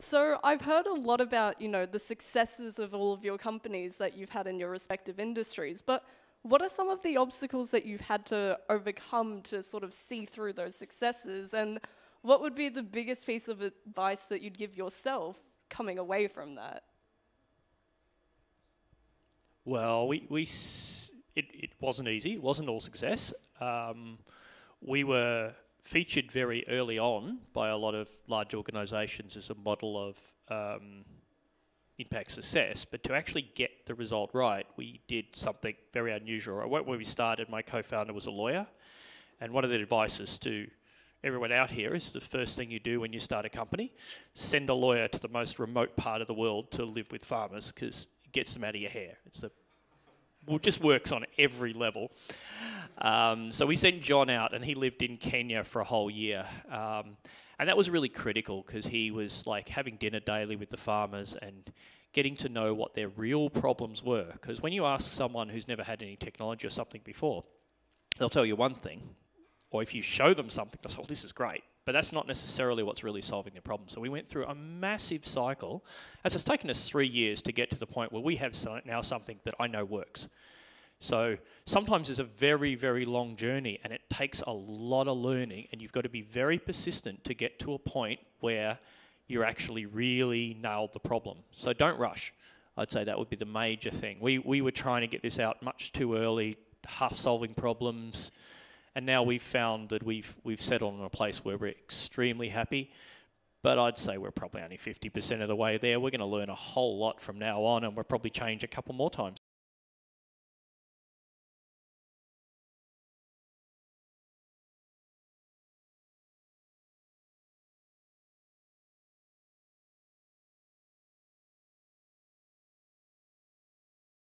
So I've heard a lot about, the successes of all of your companies that you've had in your respective industries, but what are some of the obstacles that you've had to overcome to sort of see through those successes? And what would be the biggest piece of advice that you'd give yourself coming away from that? Well, it wasn't easy. It wasn't all success. We were featured very early on by a lot of large organisations as a model of impact success, but to actually get the result right, we did something very unusual. When we started, my co-founder was a lawyer, and one of the advices to everyone out here is the first thing you do when you start a company, send a lawyer to the most remote part of the world to live with farmers, because it gets them out of your hair. It just works on every level. So we sent John out, and he lived in Kenya for a whole year. And that was really critical, because he was like having dinner daily with the farmers and getting to know what their real problems were. Because when you ask someone who's never had any technology or something before, they'll tell you one thing. Or if you show them something, they'll say, oh, this is great. But that's not necessarily what's really solving the problem. So we went through a massive cycle. It's taken us 3 years to get to the point where we have now something that I know works. So sometimes it's a very, very long journey, and it takes a lot of learning, and you've got to be very persistent to get to a point where you're actually really nailed the problem. So don't rush. I'd say that would be the major thing. We were trying to get this out much too early, half solving problems, and now we've found that we've settled in a place where we're extremely happy. But I'd say we're probably only 50% of the way there. We're going to learn a whole lot from now on, and we'll probably change a couple more times.